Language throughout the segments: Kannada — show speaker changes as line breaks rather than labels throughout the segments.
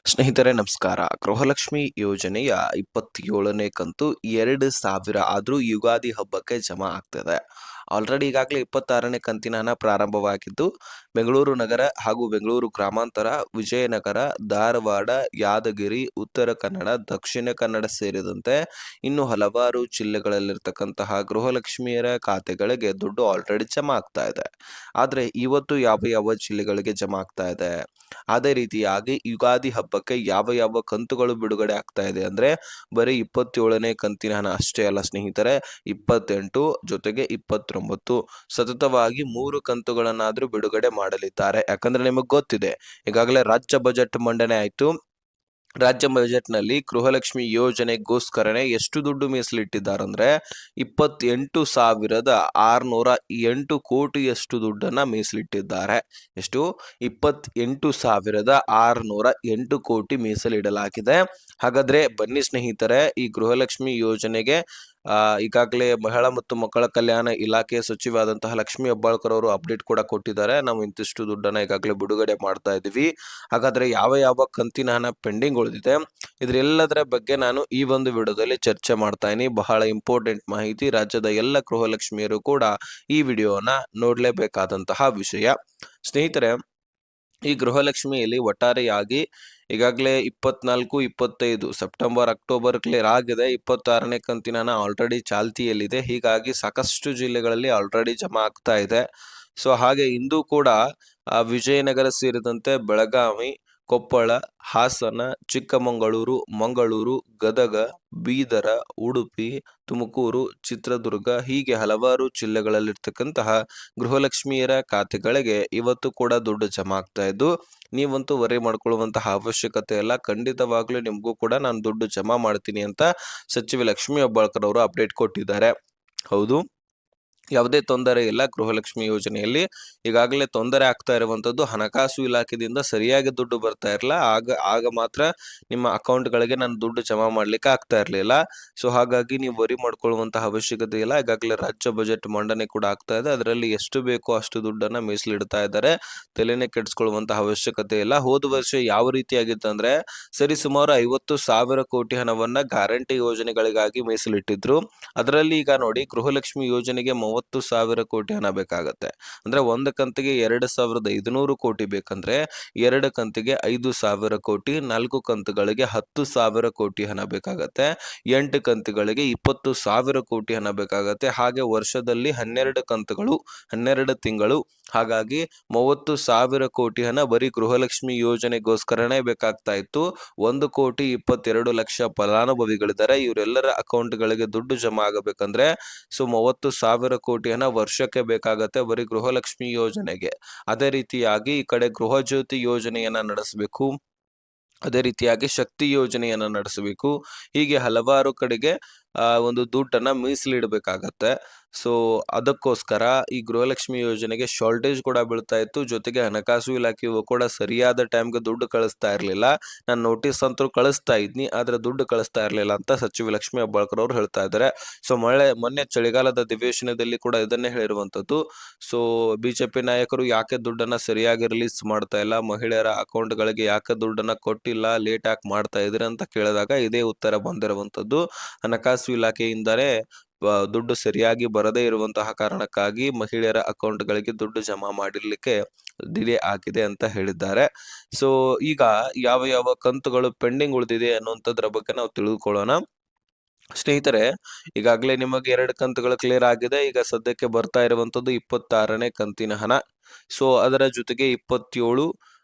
ಸ್ನೇಹಿತರೆ ನಮಸ್ಕಾರ. ಗೃಹಲಕ್ಷ್ಮಿ ಯೋಜನೆಯ 27ನೇ ಕಂತು 2,000 ಆದ್ರೂ ಯುಗಾದಿ ಹಬ್ಬಕ್ಕೆ ಜಮಾ ಆಗ್ತದೆ. ಆಲ್ರೆಡಿ ಈಗಾಗಲೇ 26ನೇ ಕಂತಿನ ಹಣ ಪ್ರಾರಂಭವಾಗಿದ್ದು, ಬೆಂಗಳೂರು ನಗರ ಹಾಗೂ ಬೆಂಗಳೂರು ಗ್ರಾಮಾಂತರ, ವಿಜಯನಗರ, ಧಾರವಾಡ, ಯಾದಗಿರಿ, ಉತ್ತರ ಕನ್ನಡ, ದಕ್ಷಿಣ ಕನ್ನಡ ಸೇರಿದಂತೆ ಇನ್ನು ಹಲವಾರು ಜಿಲ್ಲೆಗಳಲ್ಲಿರ್ತಕ್ಕಂತಹ ಗೃಹಲಕ್ಷ್ಮಿಯರ ಖಾತೆಗಳಿಗೆ ದುಡ್ಡು ಆಲ್ರೆಡಿ ಜಮಾ ಆಗ್ತಾ ಇದೆ. ಆದ್ರೆ ಇವತ್ತು ಯಾವ ಯಾವ ಜಿಲ್ಲೆಗಳಿಗೆ ಜಮಾ ಆಗ್ತಾ ಇದೆ, ಅದೇ ರೀತಿಯಾಗಿ ಯುಗಾದಿ ಹಬ್ಬಕ್ಕೆ ಯಾವ ಯಾವ ಕಂತುಗಳು ಬಿಡುಗಡೆ ಆಗ್ತಾ ಇದೆ ಅಂದ್ರೆ ಬರೀ 27ನೇ ಕಂತಿನ ಹಣ ಅಷ್ಟೇ ಅಲ್ಲ ಸ್ನೇಹಿತರೆ, 28 ಜೊತೆಗೆ 29 ಸತತವಾಗಿ 3 ಕಂತುಗಳನ್ನಾದ್ರೂ ಬಿಡುಗಡೆ ಮಾಡಲಿದ್ದಾರೆ. ಯಾಕಂದ್ರೆ ನಿಮಗೆ ಗೊತ್ತಿದೆ, ಈಗಾಗಲೇ ರಾಜ್ಯ ಬಜೆಟ್ ಮಂಡನೆ ಆಯ್ತು. ರಾಜ್ಯ ಬಜೆಟ್ನಲ್ಲಿ ಗೃಹಲಕ್ಷ್ಮಿ ಯೋಜನೆಗೋಸ್ಕರನೇ ಎಷ್ಟು ದುಡ್ಡು ಮೀಸಲಿಟ್ಟಿದ್ದಾರಂದ್ರೆ 28,608 ಕೋಟಿಯಷ್ಟು ದುಡ್ಡನ್ನ ಮೀಸಲಿಟ್ಟಿದ್ದಾರೆ. ಎಷ್ಟು? 28,608 ಕೋಟಿ ಮೀಸಲಿಡಲಾಗಿದೆ. ಹಾಗಾದ್ರೆ ಬನ್ನಿ ಸ್ನೇಹಿತರೆ, ಈ ಗೃಹಲಕ್ಷ್ಮಿ ಯೋಜನೆಗೆ ಈಗಾಗಲೇ ಮಹಿಳಾ ಮತ್ತು ಮಕ್ಕಳ ಕಲ್ಯಾಣ ಇಲಾಖೆ ಸಚಿವರಾದಂತಹ ಲಕ್ಷ್ಮಿ ಹೆಬ್ಬಾಳ್ಕರ್ ಅವರು ಅಪ್ಡೇಟ್ ಕೂಡ ಕೊಟ್ಟಿದ್ದಾರೆ. ನಾವು ಇಂತಿಷ್ಟು ದುಡ್ಡನ್ನ ಈಗಾಗಲೇ ಬಿಡುಗಡೆ ಮಾಡ್ತಾ ಇದೀವಿ. ಹಾಗಾದ್ರೆ ಯಾವ ಯಾವ ಕಂತಿನ ಹಣ ಪೆಂಡಿಂಗ್ ಉಳಿದಿದೆ, ಇದ್ರೆಲ್ಲದರ ಬಗ್ಗೆ ನಾನು ಈ ಒಂದು ವಿಡಿಯೋದಲ್ಲಿ ಚರ್ಚೆ ಮಾಡ್ತಾ ಇದೀನಿ. ಬಹಳ ಇಂಪಾರ್ಟೆಂಟ್ ಮಾಹಿತಿ, ರಾಜ್ಯದ ಎಲ್ಲ ಗೃಹಲಕ್ಷ್ಮಿಯರು ಕೂಡ ಈ ವಿಡಿಯೋನ ನೋಡ್ಲೇಬೇಕಾದಂತಹ ವಿಷಯ. ಸ್ನೇಹಿತರೆ, ಈ ಗೃಹಲಕ್ಷ್ಮಿಯಲ್ಲಿ ಒಟ್ಟಾರೆಯಾಗಿ ಈಗಾಗಲೇ 24, 25 ಸೆಪ್ಟೆಂಬರ್, ಅಕ್ಟೋಬರ್ ಕ್ಲಿಯರ್ ಆಗಿದೆ. 26ನೇ ಕಂತಿನ ಹಣ ಆಲ್ರೆಡಿ ಚಾಲ್ತಿಯಲ್ಲಿದೆ. ಹೀಗಾಗಿ ಸಾಕಷ್ಟು ಜಿಲ್ಲೆಗಳಲ್ಲಿ ಆಲ್ರೆಡಿ ಜಮಾ ಆಗ್ತಾ ಇದೆ. ಸೊ ಹಾಗೆ ಇಂದು ಕೂಡ ವಿಜಯನಗರ ಸೇರಿದಂತೆ ಬೆಳಗಾವಿ, ಕೊಪ್ಪಳ, ಹಾಸನ, ಚಿಕ್ಕಮಗಳೂರು, ಮಂಗಳೂರು, ಗದಗ, ಬೀದರ, ಉಡುಪಿ, ತುಮಕೂರು, ಚಿತ್ರದುರ್ಗ ಹೀಗೆ ಹಲವಾರು ಜಿಲ್ಲೆಗಳಲ್ಲಿರ್ತಕ್ಕಂತಹ ಗೃಹಲಕ್ಷ್ಮಿಯರ ಖಾತೆಗಳಿಗೆ ಇವತ್ತು ಕೂಡ ದುಡ್ಡು ಜಮಾ ಆಗ್ತಾ ಇದ್ದು, ನೀವಂತೂ ವರಿ ಮಾಡ್ಕೊಳ್ಳುವಂತಹ ಅವಶ್ಯಕತೆ ಇಲ್ಲ. ಖಂಡಿತವಾಗ್ಲೂ ನಿಮಗೂ ಕೂಡ ನಾನು ದುಡ್ಡು ಜಮಾ ಮಾಡ್ತೀನಿ ಅಂತ ಸಚಿವ ಲಕ್ಷ್ಮಿ ಹೆಬ್ಬಾಳ್ಕರ್ ಅವರು ಅಪ್ಡೇಟ್ ಕೊಟ್ಟಿದ್ದಾರೆ. ಹೌದು, ಯಾವುದೇ ತೊಂದರೆ ಇಲ್ಲ. ಗೃಹಲಕ್ಷ್ಮಿ ಯೋಜನೆಯಲ್ಲಿ ಈಗಾಗಲೇ ತೊಂದರೆ ಆಗ್ತಾ ಇರುವಂತದ್ದು ಹಣಕಾಸು ಇಲಾಖೆಯಿಂದ ಸರಿಯಾಗಿ ದುಡ್ಡು ಬರ್ತಾ ಇರಲ್ಲ. ಆಗ ಮಾತ್ರ ನಿಮ್ಮ ಅಕೌಂಟ್ಗಳಿಗೆ ನಾನು ದುಡ್ಡು ಜಮಾ ಮಾಡ್ಲಿಕ್ಕೆ ಆಗ್ತಾ ಇರಲಿಲ್ಲ. ಸೊ ಹಾಗಾಗಿ ನೀವು ವರಿ ಮಾಡ್ಕೊಳ್ಳುವಂತಹ ಅವಶ್ಯಕತೆ ಇಲ್ಲ. ಈಗಾಗಲೇ ರಾಜ್ಯ ಬಜೆಟ್ ಮಂಡನೆ ಕೂಡ ಆಗ್ತಾ ಇದೆ. ಅದರಲ್ಲಿ ಎಷ್ಟು ಬೇಕೋ ಅಷ್ಟು ದುಡ್ಡನ್ನ ಮೀಸಲಿಡ್ತಾ ಇದ್ದಾರೆ. ತಲೆನೇ ಕೆಡಿಸ್ಕೊಳ್ಳುವಂತಹ ಅವಶ್ಯಕತೆ ಇಲ್ಲ. ಹೋದ ವರ್ಷ ಯಾವ ರೀತಿಯಾಗಿತ್ತಂದ್ರೆ ಸರಿಸುಮಾರು 50,000 ಕೋಟಿ ಹಣವನ್ನ ಗ್ಯಾರಂಟಿ ಯೋಜನೆಗಳಿಗಾಗಿ ಮೀಸಲಿಟ್ಟಿದ್ರು. ಅದರಲ್ಲಿ ಈಗ ನೋಡಿ, ಗೃಹಲಕ್ಷ್ಮಿ ಯೋಜನೆಗೆ 30,000 ಕೋಟಿ ಹಣ ಬೇಕಾಗತ್ತೆ. ಅಂದ್ರೆ ಒಂದು ಕಂತಿಗೆ 2,500 ಕೋಟಿ ಬೇಕಂದ್ರೆ 2 ಕಂತಿಗೆ 5,000 ಕೋಟಿ, 4 ಕಂತುಗಳಿಗೆ 10,000 ಕೋಟಿ ಹಣ ಬೇಕಾಗತ್ತೆ, 8 ಕಂತುಗಳಿಗೆ 20,000 ಕೋಟಿ ಹಣ ಬೇಕಾಗತ್ತೆ. ಹಾಗೆ ವರ್ಷದಲ್ಲಿ 12 ಕಂತುಗಳು, 12 ತಿಂಗಳು, ಹಾಗಾಗಿ 30,000 ಕೋಟಿ ಹಣ ಬರೀ ಗೃಹಲಕ್ಷ್ಮಿ ಯೋಜನೆಗೋಸ್ಕರನೇ ಬೇಕಾಗ್ತಾ ಇತ್ತು. 1,22,00,000 ಫಲಾನುಭವಿಗಳಿದ್ದಾರೆ. ಇವರೆಲ್ಲರ ಅಕೌಂಟ್ಗಳಿಗೆ ದುಡ್ಡು ಜಮಾ ಆಗಬೇಕಂದ್ರೆ 30,000 ಕೋಟಿ ಹಣ ವರ್ಷಕ್ಕೆ ಬೇಕಾಗತ್ತೆ ಬರೀ ಗೃಹಲಕ್ಷ್ಮಿ ಯೋಜನೆಗೆ. ಅದೇ ರೀತಿಯಾಗಿ ಈ ಕಡೆ ಗೃಹ ಜ್ಯೋತಿ ಯೋಜನೆಯನ್ನ ನಡೆಸಬೇಕು, ಅದೇ ರೀತಿಯಾಗಿ ಶಕ್ತಿ ಯೋಜನೆಯನ್ನ ನಡೆಸಬೇಕು. ಹೀಗೆ ಹಲವಾರು ಕಡೆಗೆ ಒಂದು ದುಡ್ಡನ್ನ ಮೀಸಲಿಡಬೇಕಾಗತ್ತೆ. ಸೊ ಅದಕ್ಕೋಸ್ಕರ ಈ ಗೃಹಲಕ್ಷ್ಮಿ ಯೋಜನೆಗೆ ಶಾರ್ಟೇಜ್ ಕೂಡ ಬೀಳ್ತಾ ಇತ್ತು. ಜೊತೆಗೆ ಹಣಕಾಸು ಇಲಾಖೆಯು ಕೂಡ ಸರಿಯಾದ ಟೈಮ್ಗೆ ದುಡ್ಡು ಕಳಿಸ್ತಾ ಇರಲಿಲ್ಲ. ನಾನು ನೋಟಿಸ್ ಅಂತೂ ಕಳಿಸ್ತಾ ಇದ್ನಿ, ಆದ್ರೆ ದುಡ್ಡು ಕಳಿಸ್ತಾ ಇರಲಿಲ್ಲ ಅಂತ ಸಚಿವ ಲಕ್ಷ್ಮಿ ಹೆಬ್ಬಾಳ್ಕರ್ ಅವರು ಹೇಳ್ತಾ ಇದ್ದಾರೆ. ಸೊ ಮೊನ್ನೆ ಚಳಿಗಾಲದ ಅಧಿವೇಶನದಲ್ಲಿ ಕೂಡ ಇದನ್ನೇ ಹೇಳಿರುವಂತದ್ದು. ಸೊ ಬಿಜೆಪಿ ನಾಯಕರು ಯಾಕೆ ದುಡ್ಡನ್ನ ಸರಿಯಾಗಿ ರಿಲೀಸ್ ಮಾಡ್ತಾ ಇಲ್ಲ, ಮಹಿಳೆಯರ ಅಕೌಂಟ್ಗಳಿಗೆ ಯಾಕೆ ದುಡ್ಡನ್ನ ಕೊಟ್ಟಿಲ್ಲ, ಲೇಟ್ ಆಗಿ ಮಾಡ್ತಾ ಇದ್ರಿ ಅಂತ ಕೇಳಿದಾಗ ಇದೇ ಉತ್ತರ ಬಂದಿರುವಂತದ್ದು. ಹಣಕಾಸು ಇಲಾಖೆಯಿಂದಲೇ ದುಡ್ಡು ಸರಿಯಾಗಿ ಬರದೇ ಇರುವಂತಹ ಕಾರಣಕ್ಕಾಗಿ ಮಹಿಳೆಯರ ಅಕೌಂಟ್ಗಳಿಗೆ ದುಡ್ಡು ಜಮಾ ಮಾಡಿರ್ಲಿಕ್ಕೆ ಡಿಲೇ ಆಗಿದೆ ಅಂತ ಹೇಳಿದ್ದಾರೆ. ಸೊ ಈಗ ಯಾವ ಯಾವ ಕಂತುಗಳು ಪೆಂಡಿಂಗ್ ಉಳಿದಿದೆ ಅನ್ನುವಂಥದ್ರ ಬಗ್ಗೆ ನಾವು ತಿಳಿದುಕೊಳ್ಳೋಣ. ಸ್ನೇಹಿತರೆ, ಈಗಾಗಲೇ ನಿಮಗೆ 2 ಕಂತುಗಳು ಕ್ಲಿಯರ್ ಆಗಿದೆ. ಈಗ ಸದ್ಯಕ್ಕೆ ಬರ್ತಾ ಇರುವಂತದ್ದು 26ನೇ ಕಂತಿನ ಹಣ. ಸೊ ಅದರ ಜೊತೆಗೆ 27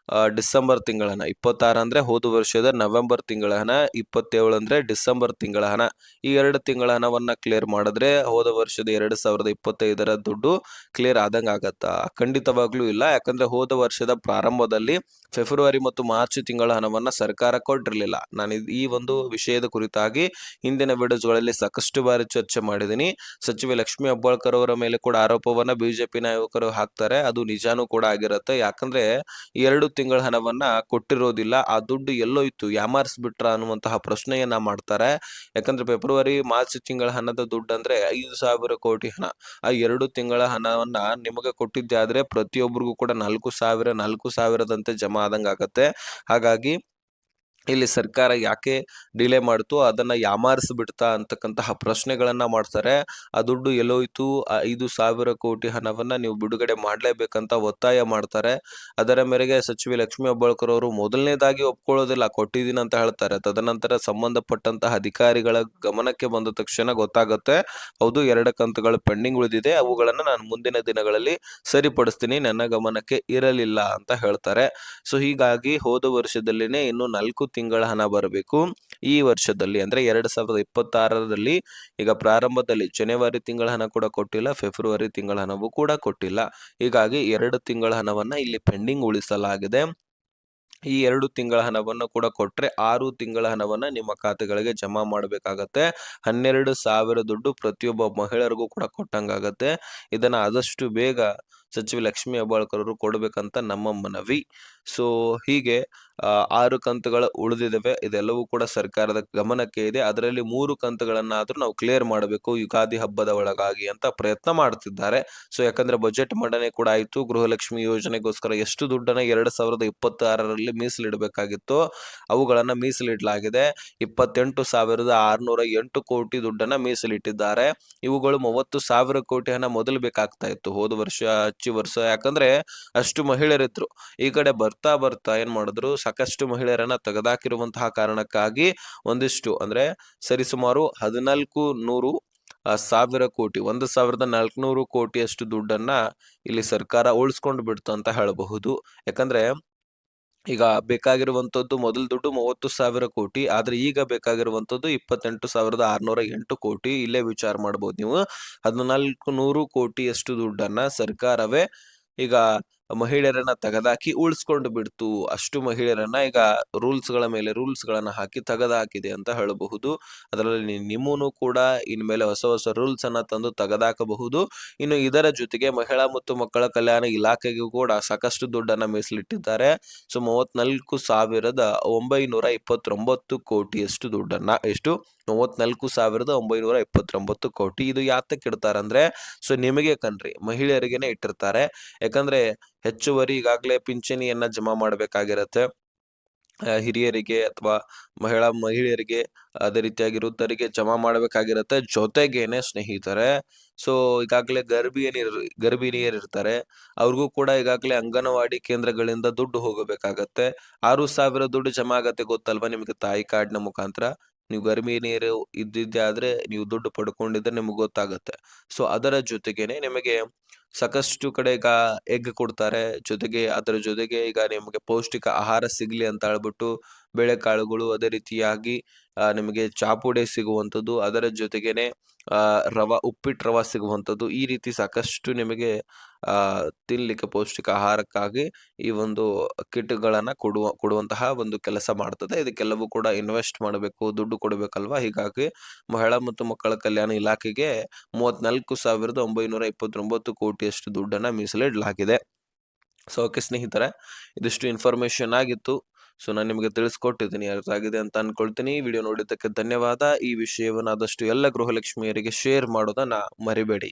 ಡಿಸೆಂಬರ್ ತಿಂಗಳ ಹಣ, 26 ಅಂದ್ರೆ ಹೋದ ವರ್ಷದ ನವೆಂಬರ್ ತಿಂಗಳ ಹಣ, 27 ಅಂದ್ರೆ ಡಿಸೆಂಬರ್ ತಿಂಗಳ ಹಣ. ಈ 2 ತಿಂಗಳ ಹಣವನ್ನ ಕ್ಲಿಯರ್ ಮಾಡಿದ್ರೆ ಹೋದ ವರ್ಷದ 2025ರ ದುಡ್ಡು ಕ್ಲಿಯರ್ ಆದಂಗ ಆಗತ್ತಾ? ಖಂಡಿತವಾಗ್ಲೂ ಇಲ್ಲ. ಯಾಕಂದ್ರೆ ಹೋದ ವರ್ಷದ ಪ್ರಾರಂಭದಲ್ಲಿ ಫೆಬ್ರವರಿ ಮತ್ತು ಮಾರ್ಚ್ ತಿಂಗಳ ಹಣವನ್ನ ಸರ್ಕಾರ ಕೊಟ್ಟಿರಲಿಲ್ಲ. ನಾನು ಈ ಒಂದು ವಿಷಯದ ಕುರಿತಾಗಿ ಹಿಂದಿನ ವಿಡಿಯೋಗಳಲ್ಲಿ ಸಾಕಷ್ಟು ಬಾರಿ ಚರ್ಚೆ ಮಾಡಿದ್ದೀನಿ. ಸಚಿವ ಲಕ್ಷ್ಮಿ ಹೆಬ್ಬಾಳ್ಕರ್ ಅವರ ಮೇಲೆ ಕೂಡ ಆರೋಪವನ್ನ ಬಿಜೆಪಿ ನಾಯಕರು ಹಾಕ್ತಾರೆ. ಅದು ನಿಜಾನೂ ಕೂಡ ಆಗಿರುತ್ತೆ. ಯಾಕಂದ್ರೆ 2 ತಿಂಗಳ ಹಣವನ್ನ ಕೊಟ್ಟಿರೋದಿಲ್ಲ. ಆ ದುಡ್ಡು ಎಲ್ಲೋಯ್ತು, ಯಾಮಾರಿಸ್ಬಿಟ್ರ ಅನ್ನುವಂತಹ ಪ್ರಶ್ನೆಯನ್ನ ಮಾಡ್ತಾರೆ. ಯಾಕಂದ್ರೆ ಫೆಬ್ರವರಿ ಮಾರ್ಚ್ ತಿಂಗಳ ಹಣದ ದುಡ್ಡು ಅಂದ್ರೆ 5,000 ಕೋಟಿ ಹಣ. ಆ 2 ತಿಂಗಳ ಹಣವನ್ನ ನಿಮಗೆ ಕೊಟ್ಟಿದ್ದೆ ಆದ್ರೆ ಪ್ರತಿಯೊಬ್ಬರಿಗೂ ಕೂಡ 4,000 4,000ದಂತೆ ಜಮಾ ಆದಂಗ ಆಗತ್ತೆ. ಹಾಗಾಗಿ ಇಲ್ಲಿ ಸರ್ಕಾರ ಯಾಕೆ ಡಿಲೇ ಮಾಡ್ತು, ಅದನ್ನ ಯಾಮಾರಿಸ್ಬಿಡ್ತಾ ಅಂತಕ್ಕಂತಹ ಪ್ರಶ್ನೆಗಳನ್ನ ಮಾಡ್ತಾರೆ. ಆ ದುಡ್ಡು ಎಲ್ಲೋಯ್ತು, 5,000 ಕೋಟಿ ಹಣವನ್ನ ನೀವು ಬಿಡುಗಡೆ ಮಾಡ್ಲೇಬೇಕಂತ ಒತ್ತಾಯ ಮಾಡ್ತಾರೆ. ಅದರ ಮೇರೆಗೆ ಸಚಿವೆ ಲಕ್ಷ್ಮೀ ಹೆಬ್ಬಾಳ್ಕರ್ ಅವರು ಮೊದಲನೇದಾಗಿ ಒಪ್ಕೊಳ್ಳೋದಿಲ್ಲ, ಕೊಟ್ಟಿದ್ದೀನಿ ಅಂತ ಹೇಳ್ತಾರೆ. ತದನಂತರ ಸಂಬಂಧಪಟ್ಟಂತಹ ಅಧಿಕಾರಿಗಳ ಗಮನಕ್ಕೆ ಬಂದ ತಕ್ಷಣ ಗೊತ್ತಾಗುತ್ತೆ, ಹೌದು 2 ಕಂತುಗಳು ಪೆಂಡಿಂಗ್ ಉಳಿದಿದೆ, ಅವುಗಳನ್ನ ನಾನು ಮುಂದಿನ ದಿನಗಳಲ್ಲಿ ಸರಿಪಡಿಸ್ತೀನಿ, ನನ್ನ ಗಮನಕ್ಕೆ ಇರಲಿಲ್ಲ ಅಂತ ಹೇಳ್ತಾರೆ. ಸೊ ಹೀಗಾಗಿ ಹೋದ ವರ್ಷದಲ್ಲಿನೇ ಇನ್ನು 4 ತಿಂಗಳ ಹಣ ಬರಬೇಕು. ಈ ವರ್ಷದಲ್ಲಿ ಅಂದ್ರೆ 2026ರಲ್ಲಿ ಈಗ ಪ್ರಾರಂಭದಲ್ಲಿ ಜನವರಿ ತಿಂಗಳ ಹಣ ಕೂಡ ಕೊಟ್ಟಿಲ್ಲ, ಫೆಬ್ರವರಿ ತಿಂಗಳ ಹಣವೂ ಕೂಡ ಕೊಟ್ಟಿಲ್ಲ. ಹೀಗಾಗಿ 2 ತಿಂಗಳ ಹಣವನ್ನ ಇಲ್ಲಿ ಪೆಂಡಿಂಗ್ ಉಳಿಸಲಾಗಿದೆ. ಈ 2 ತಿಂಗಳ ಹಣವನ್ನು ಕೂಡ ಕೊಟ್ರೆ 6 ತಿಂಗಳ ಹಣವನ್ನ ನಿಮ್ಮ ಖಾತೆಗಳಿಗೆ ಜಮಾ ಮಾಡಬೇಕಾಗತ್ತೆ. 12,000 ದುಡ್ಡು ಪ್ರತಿಯೊಬ್ಬ ಮಹಿಳೆಯರಿಗೂ ಕೂಡ ಕೊಟ್ಟಂಗಾಗತ್ತೆ. ಇದನ್ನ ಆದಷ್ಟು ಬೇಗ ಸಚಿವೆ ಲಕ್ಷ್ಮೀ ಹೆಬ್ಬಾಳ್ಕರ್ ಅವರು ಕೊಡ್ಬೇಕಂತ ನಮ್ಮ ಮನವಿ. ಸೊ ಹೀಗೆ 6 ಕಂತುಗಳು ಉಳಿದಿದ್ದಾವೆ. ಇದೆಲ್ಲವೂ ಕೂಡ ಸರ್ಕಾರದ ಗಮನಕ್ಕೆ ಇದೆ. ಅದರಲ್ಲಿ 3 ಕಂತುಗಳನ್ನಾದ್ರೂ ನಾವು ಕ್ಲಿಯರ್ ಮಾಡಬೇಕು ಯುಗಾದಿ ಹಬ್ಬದ ಒಳಗಾಗಿ ಅಂತ ಪ್ರಯತ್ನ ಮಾಡ್ತಿದ್ದಾರೆ. ಸೊ ಯಾಕಂದ್ರೆ ಬಜೆಟ್ ಮಂಡನೆ ಕೂಡ ಆಯ್ತು. ಗೃಹಲಕ್ಷ್ಮಿ ಯೋಜನೆಗೋಸ್ಕರ ಎಷ್ಟು ದುಡ್ಡನ್ನ 2026ರಲ್ಲಿ ಮೀಸಲಿಡಬೇಕಾಗಿತ್ತು, ಅವುಗಳನ್ನ ಮೀಸಲಿಡಲಾಗಿದೆ. 28,608 ಕೋಟಿ ದುಡ್ಡನ್ನ ಮೀಸಲಿಟ್ಟಿದ್ದಾರೆ. ಇವುಗಳು 30,000 ಕೋಟಿ ಹಣ ಮೊದಲು ಬೇಕಾಗ್ತಾ ಇತ್ತು, ಹೋದ ವರ್ಷ ಹಚ್ಚಿ ವರ್ಷ. ಯಾಕಂದ್ರೆ ಅಷ್ಟು ಮಹಿಳೆಯರಿದ್ರು. ಈ ಕಡೆ ಬರ್ತಾ ಬರ್ತಾ ಏನ್ ಮಾಡಿದ್ರು, ಸಾಕಷ್ಟು ಮಹಿಳೆಯರನ್ನ ತೆಗೆದಾಕಿರುವಂತಹ ಕಾರಣಕ್ಕಾಗಿ ಒಂದಿಷ್ಟು ಅಂದ್ರೆ ಸರಿಸುಮಾರು 1,400 ಕೋಟಿ, 1,400 ಕೋಟಿಯಷ್ಟು ದುಡ್ಡನ್ನ ಇಲ್ಲಿ ಸರ್ಕಾರ ಉಳಿಸ್ಕೊಂಡು ಬಿಡ್ತು ಅಂತ ಹೇಳಬಹುದು. ಯಾಕಂದ್ರೆ ಈಗ ಬೇಕಾಗಿರುವಂತದ್ದು ಮೊದಲ ದುಡ್ಡು 30,000 ಕೋಟಿ, ಆದ್ರೆ ಈಗ ಬೇಕಾಗಿರುವಂತದ್ದು 28,608 ಕೋಟಿ. ಇಲ್ಲೇ ವಿಚಾರ ಮಾಡಬಹುದು ನೀವು. 1,400 ಕೋಟಿಯಷ್ಟು ದುಡ್ಡನ್ನ ಸರ್ಕಾರವೇ ಈಗ ಮಹಿಳೆಯರನ್ನ ತೆಗೆದಾಕಿ ಉಳಿಸ್ಕೊಂಡು ಬಿಡ್ತು. ಅಷ್ಟು ಮಹಿಳೆಯರನ್ನ ಈಗ ರೂಲ್ಸ್ ಗಳನ್ನ ಹಾಕಿ ತೆಗೆದಾಕಿದೆ ಅಂತ ಹೇಳಬಹುದು. ಅದರಲ್ಲಿ ನಿಮ್ಮನ್ನು ಕೂಡ ಇನ್ಮೇಲೆ ಹೊಸ ಹೊಸ ರೂಲ್ಸ್ ಅನ್ನ ತಂದು ತೆಗೆದಾಕಬಹುದು. ಇನ್ನು ಇದರ ಜೊತೆಗೆ ಮಹಿಳಾ ಮತ್ತು ಮಕ್ಕಳ ಕಲ್ಯಾಣ ಇಲಾಖೆಗೂ ಕೂಡ ಸಾಕಷ್ಟು ದುಡ್ಡನ್ನ ಮೀಸಲಿಟ್ಟಿದ್ದಾರೆ. ಸೊ 34,929 ಕೋಟಿಯಷ್ಟು ದುಡ್ಡನ್ನ, ಎಷ್ಟು 34,929 ಕೋಟಿ. ಇದು ಯಾತಕ್ಕೆ ಇಡ್ತಾರಂದ್ರೆ, ಸೊ ನಿಮಗೆ ಕಣ್ರಿ, ಮಹಿಳೆಯರಿಗೆನೆ ಇಟ್ಟಿರ್ತಾರೆ. ಯಾಕಂದ್ರೆ ಹೆಚ್ಚುವರಿ ಈಗಾಗಲೇ ಪಿಂಚಣಿಯನ್ನ ಜಮಾ ಮಾಡಬೇಕಾಗಿರತ್ತೆ. ಹಿರಿಯರಿಗೆ ಅಥವಾ ಮಹಿಳೆಯರಿಗೆ, ಅದೇ ರೀತಿಯಾಗಿ ವೃದ್ಧರಿಗೆ ಜಮಾ ಮಾಡಬೇಕಾಗಿರತ್ತೆ. ಜೊತೆಗೇನೆ ಸ್ನೇಹಿತರೆ, ಸೊ ಈಗಾಗಲೇ ಗರ್ಭಿಣಿಯರಿರ್ತಾರೆ, ಅವ್ರಿಗೂ ಕೂಡ ಈಗಾಗಲೇ ಅಂಗನವಾಡಿ ಕೇಂದ್ರಗಳಿಂದ ದುಡ್ಡು ಹೋಗಬೇಕಾಗತ್ತೆ. 6,000 ದುಡ್ಡು ಜಮಾ ಆಗತ್ತೆ, ಗೊತ್ತಲ್ವಾ ನಿಮಗೆ, ತಾಯಿ ಕಾರ್ಡ್ನ ಮುಖಾಂತರ. ನೀವು ಗರ್ಭಿಣಿಯರು ಇದ್ದಿದ್ದೆ ಆದ್ರೆ ನೀವು ದುಡ್ಡು ಪಡ್ಕೊಂಡಿದ್ರೆ ನಿಮ್ಗೆ ಗೊತ್ತಾಗತ್ತೆ. ಸೊ ಅದರ ಜೊತೆಗೇನೆ ನಿಮಗೆ ಸಾಕಷ್ಟು ಕಡೆ ಈಗ ಎಗ್ ಕೊಡ್ತಾರೆ. ಜೊತೆಗೆ ಅದರ ಜೊತೆಗೆ ಈಗ ನಿಮಗೆ ಪೌಷ್ಟಿಕ ಆಹಾರ ಸಿಗ್ಲಿ ಅಂತ ಹೇಳ್ಬಿಟ್ಟು ಬೇಳೆಕಾಳುಗಳು, ಅದೇ ರೀತಿಯಾಗಿ ನಿಮಗೆ ಚಾಪುಡೆ ಸಿಗುವಂಥದ್ದು, ಅದರ ಜೊತೆಗೇನೆ ಉಪ್ಪಿಟ್ಟು ರವ ಸಿಗುವಂಥದ್ದು. ಈ ರೀತಿ ಸಾಕಷ್ಟು ನಿಮಗೆ ತಿನ್ಲಿಕ್ಕೆ ಪೌಷ್ಟಿಕ ಆಹಾರಕ್ಕಾಗಿ ಈ ಒಂದು ಕಿಟ್ಗಳನ್ನ ಕೊಡುವಂತಹ ಒಂದು ಕೆಲಸ ಮಾಡ್ತದೆ. ಇದಕ್ಕೆಲ್ಲವೂ ಕೂಡ ಇನ್ವೆಸ್ಟ್ ಮಾಡಬೇಕು, ದುಡ್ಡು ಕೊಡಬೇಕಲ್ವಾ. ಹೀಗಾಗಿ ಮಹಿಳಾ ಮತ್ತು ಮಕ್ಕಳ ಕಲ್ಯಾಣ ಇಲಾಖೆಗೆ 34,929 ಕೋಟಿಯಷ್ಟು ದುಡ್ಡನ್ನ ಮೀಸಲಿಡಲಾಗಿದೆ. ಸೊ ಓಕೆ ಸ್ನೇಹಿತರೆ, ಇದಿಷ್ಟು ಇನ್ಫಾರ್ಮೇಶನ್ ಆಗಿತ್ತು. ಸೊ ನಾನು ನಿಮಗೆ ತಿಳಿಸ್ಕೊಟ್ಟಿದ್ದೀನಿ, ಅರ್ಥ ಆಗಿದೆ ಅಂತ ಅನ್ಕೊಳ್ತೀನಿ. ವಿಡಿಯೋ ನೋಡಿದ್ದಕ್ಕೆ ಧನ್ಯವಾದ. ಈ ವಿಷಯವನ್ನು ಆದಷ್ಟು ಎಲ್ಲ ಗೃಹಲಕ್ಷ್ಮಿಯರಿಗೆ ಶೇರ್ ಮಾಡೋದನ್ನ ಮರಿಬೇಡಿ.